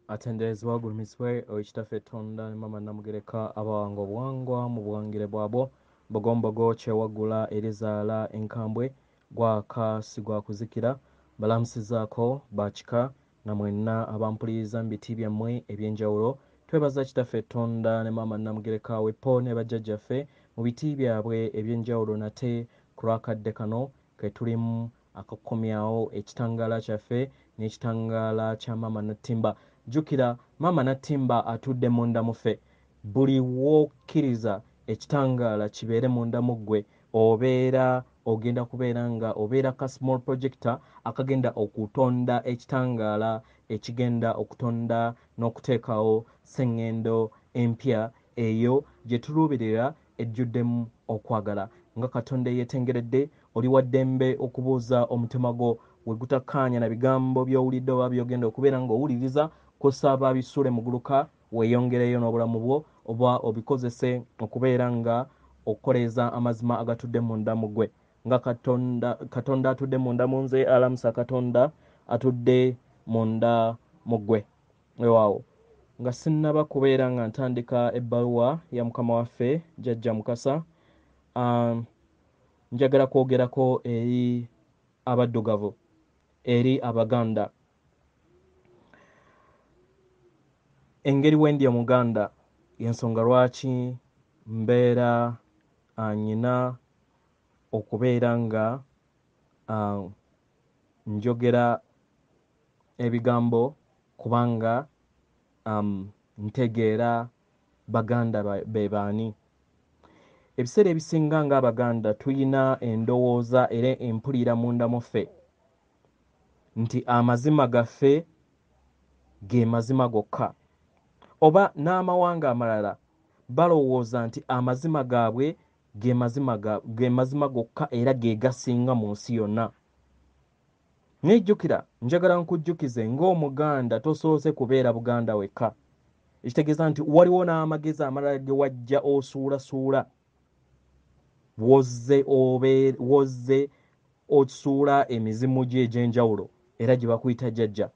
atendezebwa agulumisibwe ekitaffe Tonda ne Maama Namugereka abawanga obuwangwa mu buwangire bwabwo bogombogo kyewaggula erizaala enkambwe gwaka si gwakuzikira balamusizaako bakika na mwenna abampuliriza mu biti byammwe eby'enjawulo twebaza kitaffe Tonda ne Maama Namugereka weppo ne bajjajjaffe mu biti byabwe eby'enjawulo nate ku lwakadde kano ke tulimu akakomyawo ekitangaala kyaffe n'ekitangaala kya Maama Nattimba. Jjukira Maama Nattimba atudde munda muffe. Buli w'okkiriza ekitangaala kibeere munda mu ggwe obeera ogenda kubeera nga obeera ka small projector akagenda okutonda ekitangaala ekigenda okutonda n'okuteekawo sseŋŋendo empya eyo gye tuluubirira ejjuddemu okwagala. Nga Katonda yeetengeredde oli wa ddembe okubuuza omutima gwo we gutakkaanya na bigambo by'owulidde oba by'ogenda okubeera ng'owuliriza kusaba bisuule muguluka weeyongereyo n'obulamu bwo oba obikozese okubeera nga okukoleeza amazima agatudde munda mu ggwe. Nga Katonda atudde munda mu nze, alamusa Katonda atudde munda mu ggwe. Weewaawo nga sinnaba kubeera nga ntandika ebbaluwa ya mukama waffe Jjajja Mukasa, njagala kwogerako eri abaddugavu, eri Abaganda. Engeri wendi Omuganda y'ensonga lwaki mbeera nyina okubeera nga njogera ebigambo kubanga ntegeera Baganda be baani. Ebiseera ebisinga ng'Abaganda tuyina endowooza era empulira munda muffe nti amazima gaffe ge mazima gokka, oba n'amawanga amalala balowooza nti amazima gaabwe ge mazima gokka era ge gasinga mu nsi yonna. Nejjukira njagala nkujjukize ng'Omuganda tosoose kubeera Buganda wekka. Ekitegeeza nti waliwo n'amagezi amalala ge wajja osuulasuula wozze osuula emizimu gye egy'enjawulo era gye bakuyita jjajja.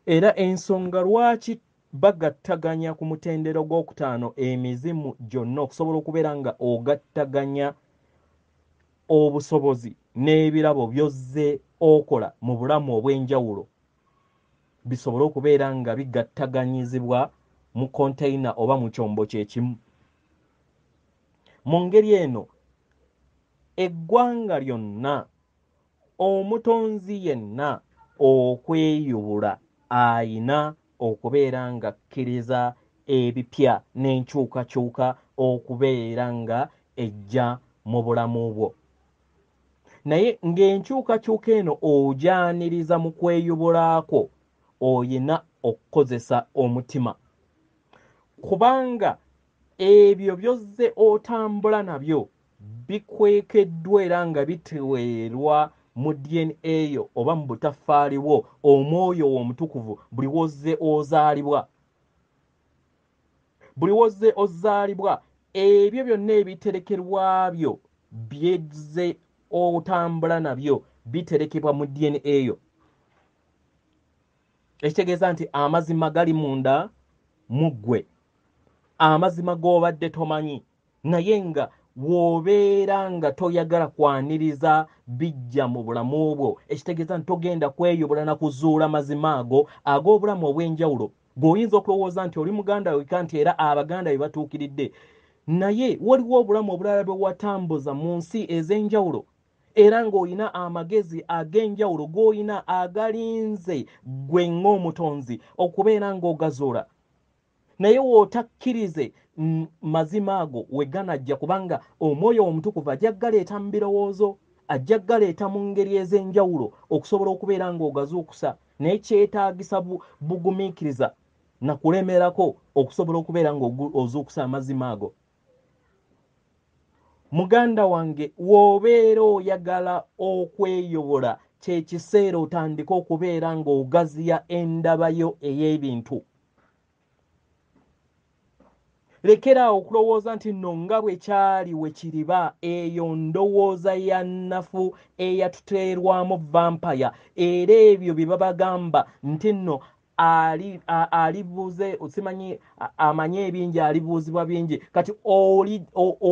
Era ensonga lwaki bagattaganya ku mutendera gw'okutaano emizimu gyonna okusobola okubeera nga ogattaganya obusobozi n'ebirabo by'ozze okola mu bulamu obw'enjawulo bisobole okubeera nga bigattaganyizibwa mu konteyina oba mu kyombo kyekimu. Mu ngeri eno eggwanga lyonna omutonzi yenna okweyubula ayina okubeera nga akkiriza ebipya n'enkyukakyuka okubeera nga ejja mu bulamu bwo. Naye ng'enkyukakyuka eno ogyaniriza mu kweyubulaako oyina okukozesa omutima, kubanga ebyo by'ozze otambula nabyo bikwekeddwa era nga biteweerwa mu DNA yo oba mu butaffaali bwo omwoyo omutukuvu buli wozze ozaalibwa. Buli wozze ozaalibwa ebyo byonna ebiterekerwa byo byezze otambula nabyo biterekebwa mu DNA yo. Ekitegeeza nti amazima gali munda mu ggwe, amazima g'obadde tomanyi naye nga w'obeera nga toyagala kwaniriza bijja mu bulamu bwo. Ekitegeeza nti togenda kweyubula na kuzuula mazima ago ag'obulamu obw'enjawulo ng'oyinza okulowooza nti oli Muganda wekka nti era Abaganda be batuukiridde, naye waliwo obulamu obulala bwe watambuza mu nsi ez'enjawulo era ng'olina amagezi ag'enjawulo g'olina agalinze ggwe ng'omutonzi okubeera ng'ogazuula. Naye w'otakkirize mazima ago we ganajja, kubanga omwoyo omutukuvu ajja galeeta mu birowoozo, ajja galeeta mu ngeri ez'enjawulo okusobola okubeera ng'ogazuukusa, naye kyetaagisa bugumiikiriza na kulemerako okusobola okubeera ng'ozuukusa amazima ago. Muganda wange, w'obeera oyagala okweyobula kye kiseera otandika okubeera ng'ogaziya endaba yo ey'ebintu. lekera okulowooza nti nno nga bwe kyali we kiriba eyo ndowooza ya nnafu eyatuteerwamu vampire era ebyo bye babagamba nti nno alibuuze simanyi amanyi ebingi alibuuzibwa bingi kati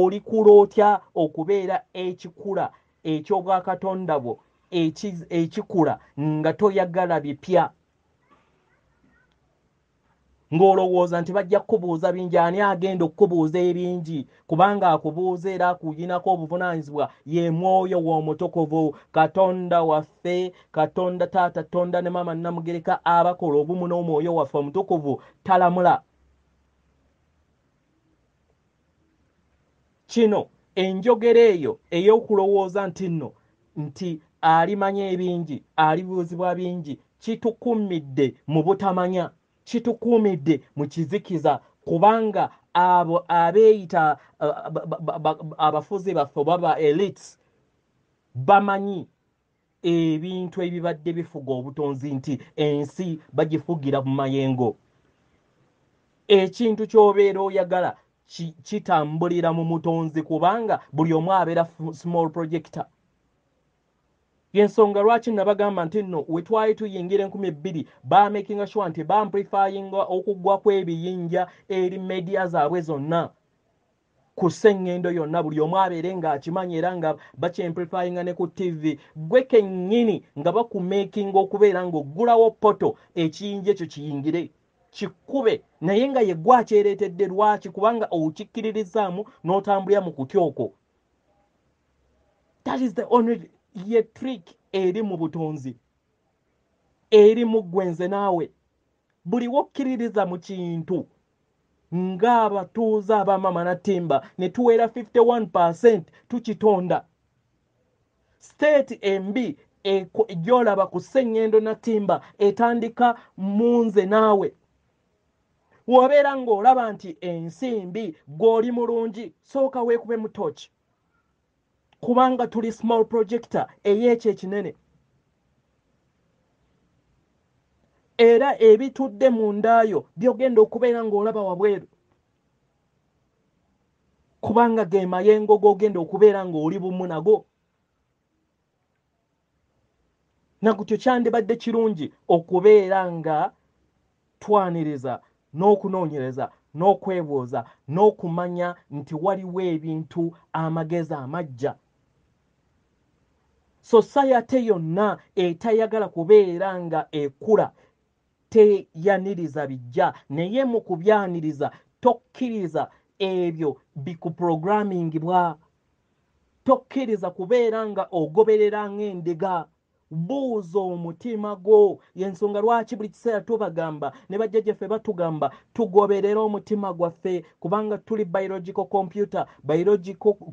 oli kula otya okubeera ekikula eky'obwakatonda bwo ekikula nga toyagala bipya ng'olowooza nti bajja kukubuuza bingi ani agenda okukubuuza ebingi kubanga akubuuza era akuyinako obuvunaanyizibwa ye mwoyo w'omutukuvu katonda waffe katonda taata tonda ne maama namugereka abakola obumu n'omwoyo waffe omutukuvu talamula kino enjogera eyo ey'okulowooza nti nno nti alimanya ebingi alibuuzibwa bingi kitukumidde mu butamanya kitukuumidde mu kizikiza kubanga abo abeeyita abafuzi baffe baba elites bamanyi ebintu ebibadde bifuga obutonzi nti ensi bagifugira mu mayengo ekintu ky'obeera oyagala kitambulira mu mutonzi kubanga buli omu abeera small projector yensonga lwaki nabagamba nti nno we twali tuyingira 2000 bamakinga sure nti bamplifyinga okuggwa kw'ebiyinja eri media zaabwe zonna ku sseŋŋendo yonna buli omu abeere ng'akimanyi era nga bakyamplifyinga ne ku tv gwe kennyini nga bakumakinga okubeera ng'oggulawo poto ekiyinja ekyo kiyingire kikube naye nga ye gwakyereetedde lwaki kubanga okikkiririzaamu n'otambulira mu kutya okwo that is the only ye trick eri mu butonzi eri mu gwenze naawe buli wokkiririza mu kintu ng'abatuuze abamaama Nattimba ne tuweera 51% tukitonda state embi gy'olaba ku sseŋŋendo Nattimba etandika munze naawe wobeera ng'olaba nti ensimbi gw'oli mulungi sooka weekube mu toki kubanga tuli small projector ey'ekyo ekinene era ebitudde mu ndaayo byogenda okubeera ng'olaba wabweru kubanga ge mayengo g'ogenda okubeera ng'oli bumu nago nagutyo kyandibadde kirungi okubeera nga twaniriza n'okunoonyereza n'okwebuuza n'okumanya nti waliwo ebintu amagezi amajja society yonna etayagala kubeera nga ekula teyaniriza bijja naye mu kubyaniriza tokkiriza ebyo bikuprogrammingibwa tokkiriza kubeera nga ogoberera ng'endiga buuza omutima gwo yensonga lwaki buli kiseera tubagamba ne bajjajjaffe batugamba tugoberera omutima gwaffe kubanga tuli biological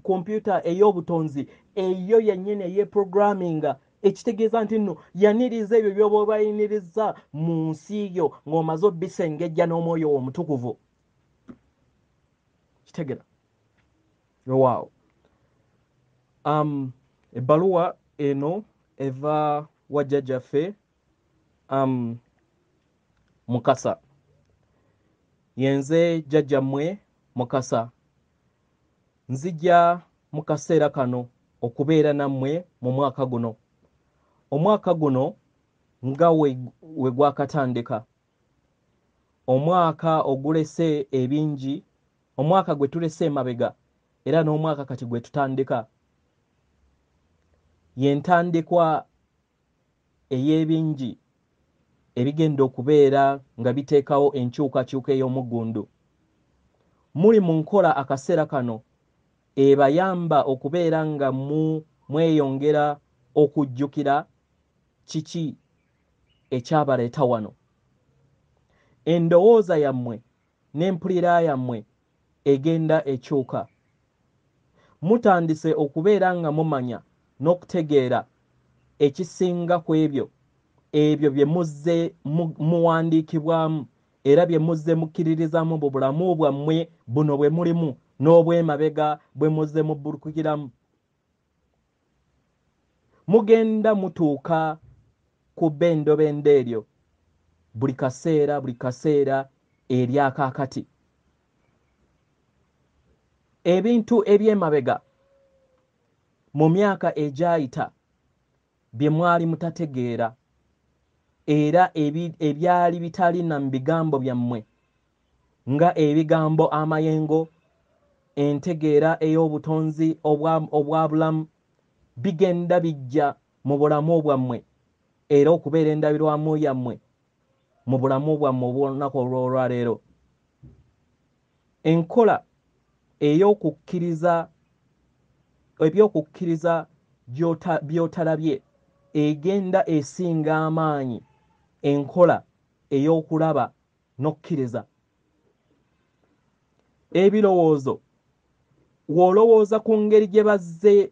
computer ey'obutonzi eyo yennyini ey'eprogramminga ekitegeeza nti nno yaniriza ebyo by'oba bayiniriza mu nsi yo ng'omaze obbisengejja n'omwoyo w'omutukuvu kitegera wow ebbaluwa eno eva wa jjajjaffe Mukasa yenze jjajjammwe Mukasa nzija mu kaseera kano okubeera nammwe mu mwaka guno omwaka guno nga we gwakatandika omwaka ogulese ebingi omwaka gwe tulese emabega era n'omwaka kati gwe tutandika yentandikwa ey'ebingi ebigenda okubeera nga biteekawo enkyukakyuka ey'omuggundu muli mu nkola akaseera kano ebayamba okubeera nga mweyongera okujjukira kiki ekyabaleeta wano endowooza yammwe n'empulira yammwe egenda ekyuka mutandise okubeera nga mumanya n'okutegeera ekisinga ku ebyo bye muzze muwandiikibwamu era bye muzze mukkiririzaamu mu bulamu bwammwe buno bwe mulimu n'obwemabega bwe muzze mubbulukukiramu mugenda mutuuka ku bendobendo eryo buli kaseera eryakaakati ebintu ebyemabega mu myaka egyayita bye mwali mutategeera era ebyali bitali na bigambo byammwe nga ebigambo amayengo entegeera ey'obutonzi obwa bulamu bigenda bijja mu bulamu bwammwe era okubeera endabirwamu yammwe mu bulamu bwammwe obw'olunaku olw'olwaleero. Enkola ebyokukkiriza by'otalabye egenda esinga amaanyi enkola ey'okulaba n'okkiriza. Ebirowoozo w'olowooza ku ngeri gye bazze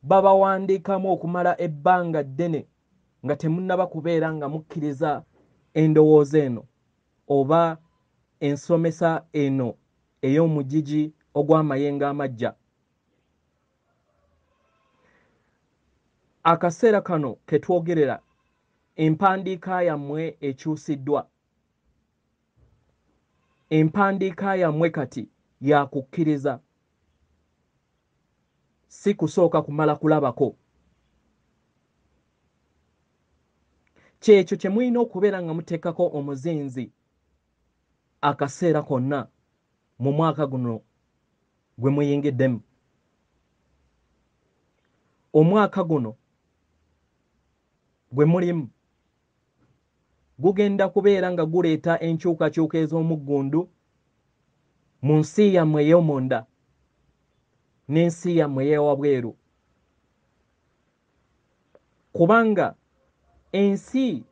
babawandiikamu okumala ebbanga ddene nga temunnaba kubeera nga mukkiriza endowooza eno oba ensomesa eno ey'omugigi ogw'amayengo amaggya. Akaseera kano ke twogerera empandiika yammwe ekyusiddwa. Empandiika yammwe kati yakukkiriza, si kusooka kumala kulabako. Kyekyo kye mulina okubeera nga muteekako omuzinzi akaseera konna mu mwaka guno gwe muyingiddemu. Omwaka guno gwe mulimu gugenda kubeera nga guleeta enkyukakyuka ez'omuggundu mu nsi yammwe ey'omunda n'ensi yammwe ey'ewabweru, kubanga ensi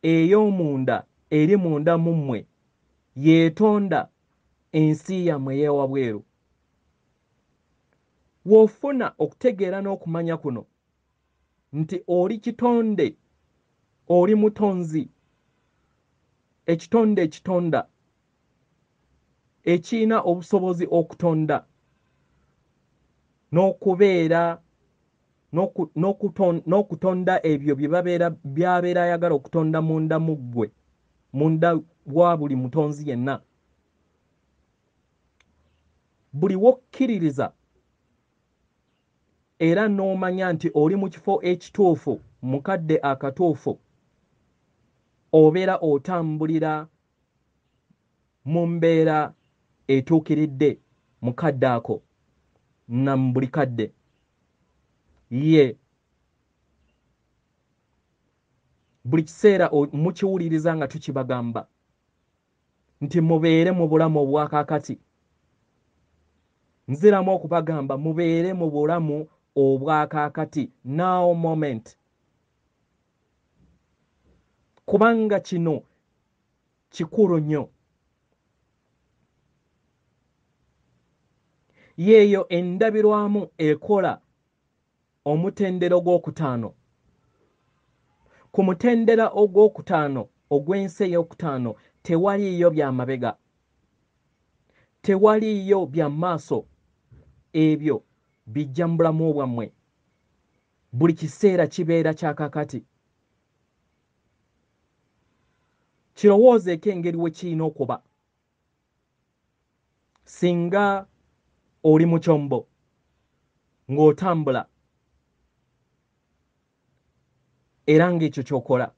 ey'omunda eri munda mu mmwe yeetonda ensi yammwe ey'ewabweru. W'ofuna okutegeera n'okumanya kuno nti oli kitonde, oli mutonzi, ekitonde ekitonda ekirina obusobozi okutonda n'okubeera n'okutonda ebyo byabeera ayagala okutonda munda mu ggwe, munda wa buli mutonzi yenna. Buli wokkiririza era n'omanya nti oli mu kifo ekituufu, mukadde akatuufu, obeera otambulira mu mbeera etuukiridde mu kadde ako na mu buli kadde. Ye buli kiseera mukiwuliriza nga tukibagamba nti mubeere mu bulamu obwakaakati. Nziramu okubagamba mubeere mu bulamu obwakaakati, now moment, kubanga kino kikulu nnyo. Yeeyo endabirwamu ekola omutendera ogwokutaano. Ku mutendera ogwokutaano ogw'ensi ey'okutaano tewaliiyo bya mabega, tewaliiyo bya maaso, ebyo bijja mu bulamu bwammwe. Buli kiseera kibeera kyakaakati. Kirowoozeeko engeri we kirina okuba. Singa oli mu kyombo ng'otambula era ng'ekyo ky'okola,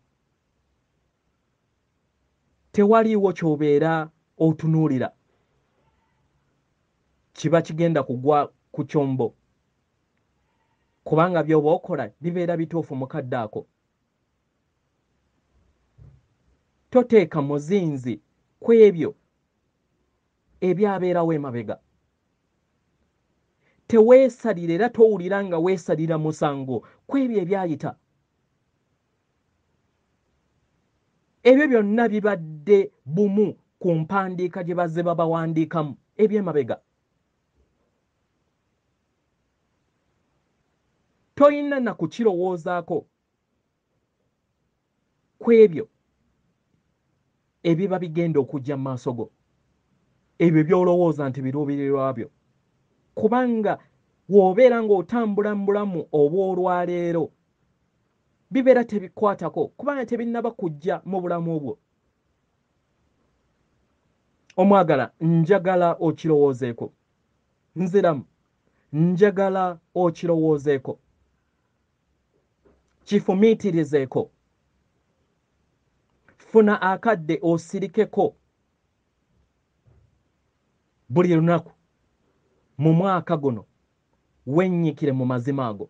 tewaliiwo ky'obeera otunuulira, kiba kigenda kugwa ku kyombo, kubanga by'oba okola bibeera bituufu mu kadde ako. Toteeka muzinzi ku ebyo ebyabeerawo emabega. Teweesalira era towulira nga weesalira musango ku ebyo ebyayita. Ebyo byonna bibadde bumu ku mpandiika gye bazze babawandiikamu eby'emabega. Toyina na kukirowoozaako ku ebyo ebiba bigenda okujja mu maaso go, ebyo by'olowooza nti biruubirirwa byo, kubanga w'obeera ng'otambula mu bulamu obw'olwaleero bibeera tebikwatako kubanga tebinnaba kujja mu bulamu bwo. Omwagala, njagala okirowoozeeko. nziramu njagala okirowoozeeko kifumiitirizeeko funa akadde osirikeko buli lunaku mu mwaka guno wennyikire mu mazima ago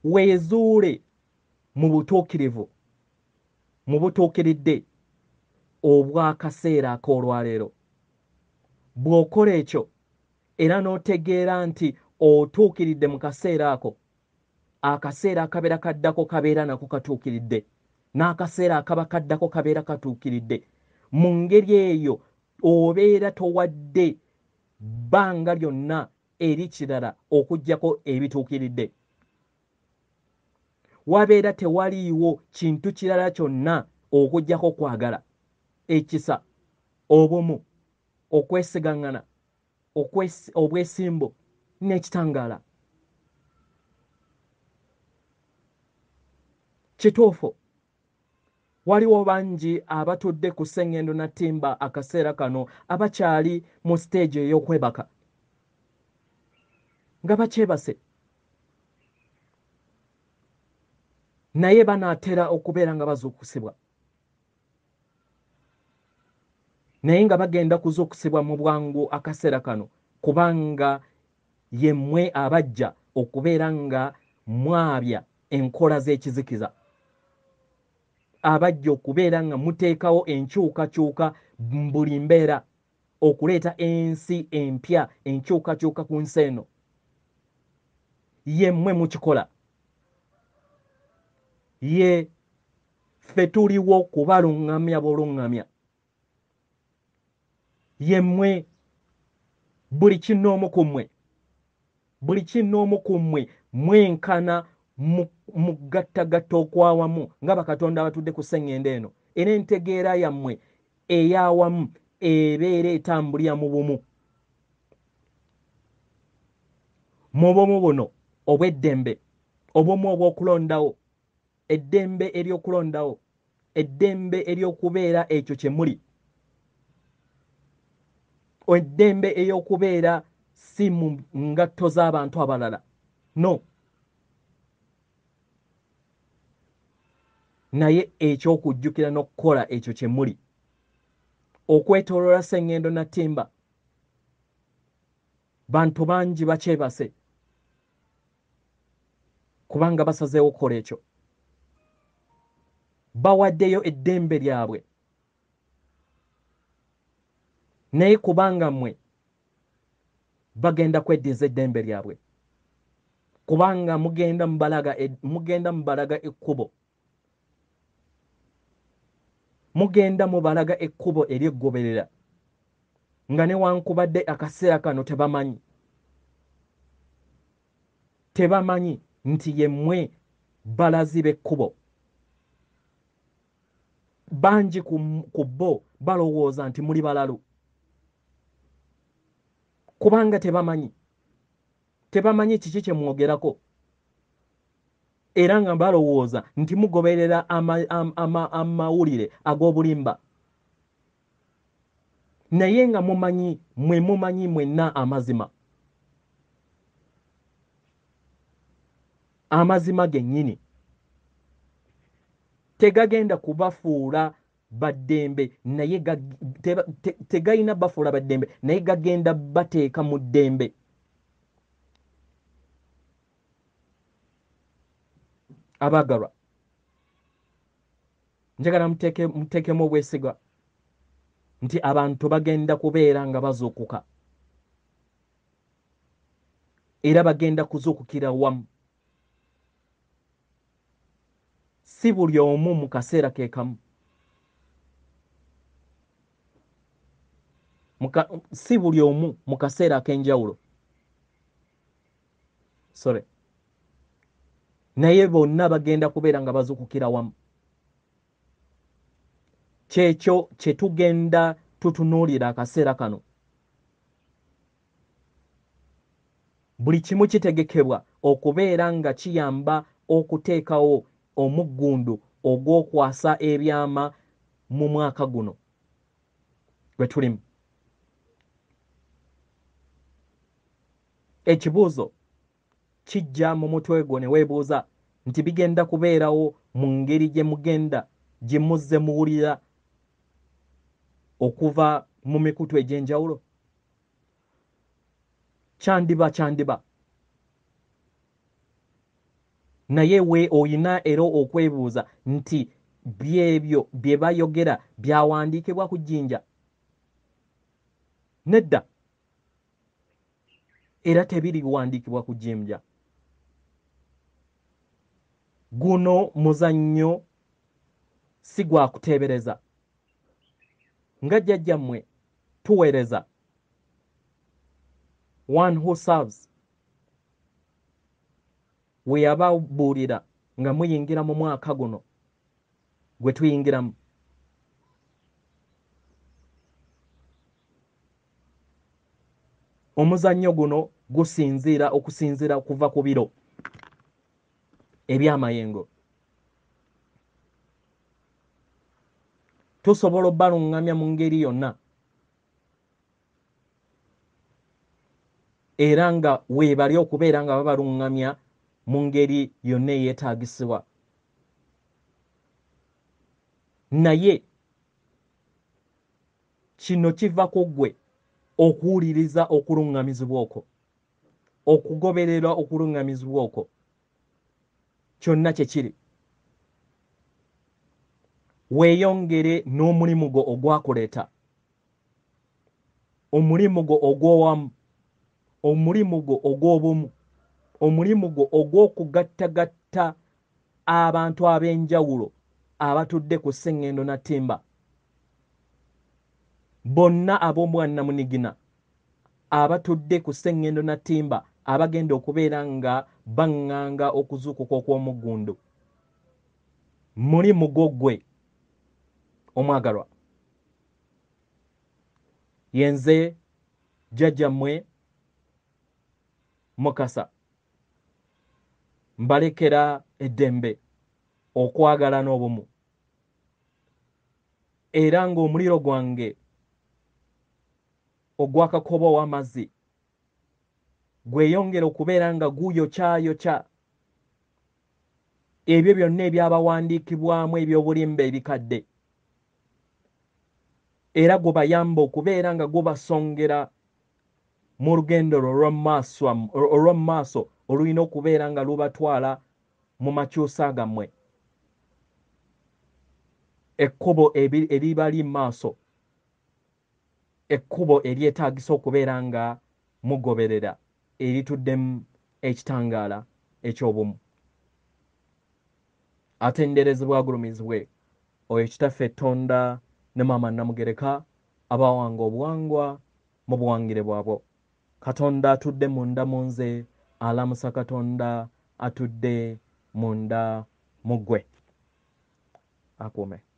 weezuule mu butuukirivu mu butuukiridde obw'akaseera ak'olwaleero bw'okola ekyo era n'otegeera nti otuukiridde mu kaseera ako akaseera akabeera kaddako kabeera nako katuukiridde n'akaseera akaba kaddako kabeera katuukiridde mu ngeri eyo obeera towadde bbanga lyonna eri kirala okuggyako ebituukiridde wabeera tewaliiwo kintu kirala kyonna okuggyako kwagala ekisa obumu okwesigaŋŋana obwesimbo n'ekitangaala kituufu waliwo bangi abatudde ku sseŋŋendo Nattimba akaseera kano abakyali mu siteegi ey'okwebaka nga bakyebase naye banaatera okubeera nga bazuukusibwa naye nga bagenda kuzuukusibwa mu bwangu akaseera kano kubanga yemmwe abajja okubeera nga mwabya enkola z'ekizikiza abajja okubeera nga muteekawo enkyukakyuka buli mbeera okuleeta ensi empya enkyukakyuka ku nsi eno yemmwe mukikola ye ffe tuliwo kubaluŋŋamya buluŋŋamya yemmwe buli kinnoomu ku mmwe mwenkana mu gattagatta okwawamu nga bakatonda abatudde ku sseŋŋendo eno era entegeera yammwe ey'awamu ebeera etambulira mu bumu buno obw'eddembe obumu obw'okulondawo eddembe ery'okulondawo eddembe ery'okubeera ekyo kye muli eddembe ey'okubeera si mu ngatto z'abantu abalala no naye eky'okujjukira n'okukola ekyo kye muli okwetooloola sseŋŋendo Nattimba bantu bangi bakyebase kubanga basazeewo okukola ekyo bawaddeyo eddembe lyabwe naye kubanga mmwe bagenda kweddiza eddembe lyabwe kubanga mugenda mubalaga ekkubo mugenda mubalaga ekkubo ery'eggoberera nga newankubadde akaseera kano tebamanyi nti yemmwe balazi b'ekkubo bangi ku bo balowooza nti muli balalu kubanga tebamanyi kiki kye mwogerako era nga balowooza nti mugoberera amawulire ag'obulimba naye nga mumanyi mwenna amazima gennyini tegagenda kubafuula baddembe naye tegayina bafuula baddembe naye gagenda bateeka mu ddembe abaagalwa njagala muteekemu obwesigwa nti abantu bagenda kubeera nga bazuukuka era bagenda kuzuukukira wamu si buli omu mu kaseera ke kamu si buli omu mu kaseera ak'enjawulo naye bonna bagenda kubeera nga bazuukukira wamu kyekyo kye tugenda tutunuulira akaseera kano buli kimu kitegekebwa okubeera nga kiyamba okuteekawo omuggundu ogw'okwasa ebyama mu mwaka guno gwe tulimu ekibuuzo kijja mu mutwe gwo ne weebuuza nti bigenda kubeerawo mu ngeri gye mugenda gye muzze muwulira okuva mu mikutu egy'enjawulo? Kyandiba naye we oyina era okwebuuza nti byebyo bye bayogera byawandiikibwa ku jjinja? Nedda, era tebiriwandiikibwa ku jjinja. Guno muzannyo si gwa kuteebereza. Nga jjajjammwe tuweereza, one who serves, we yababuulira nga muyingira mu mwaka guno gwe tuyingiramu. Omuzannyo guno okusinziira kuva ku biro eby'amayengo. Tusobola obbaluŋŋamya mu ngeri yonna era nga weebali okubeera nga babaluŋŋamya mu ngeri yonna eyeetaagisibwa. Naye kino kiva ku ggwe okuwuliriza okuluŋŋamizibwa okwo, okugoberera okuluŋŋamizibwa okwo, kyonna kye kiri. Weeyongere n'omulimu gwo ogwakuleeta, omulimu gwo ogw'owamu, omulimu gwo ogw'obumu, omulimu gwo ogw'okugattagatta abantu ab'enjawulo abatudde ku sseŋŋendo Nattimba, bonna ab'obwannamunigina abatudde ku sseŋŋendo Nattimba abagenda okubeera nga baŋŋanga okuzuukuka okw'omuggundu. Mulimu gwo ggwe omwagalwa. Yenze jjajjammwe Mukasa mbalekera eddembe, okwagala n'obumu, era ng'omuliro gwange ogw'akakobo ow'amazzi gweyongera okubeera nga guyokyayokya ebyo byonna ebyabawandiikibwamu eby'obulimba ebikadde, era gubayamba okubeera nga gubasongera mu lugendo olw'omu maaso olulina okubeera nga lubatwala mu makyusa gammwe. Ekkubo eribali mu maaso, ekkubo eryetaagisa okubeera nga mugoberera, erituddemu ekitangaala eky'obumu. Atenderezebwa agulumizibwe oyo kitaffe Tonda ne Maama Namugereka abawanga obuwangwa mu buwangire bwabwo. Katonda atudde munda mu nze, alamusa Katonda atudde munda mu ggwe. Akuume.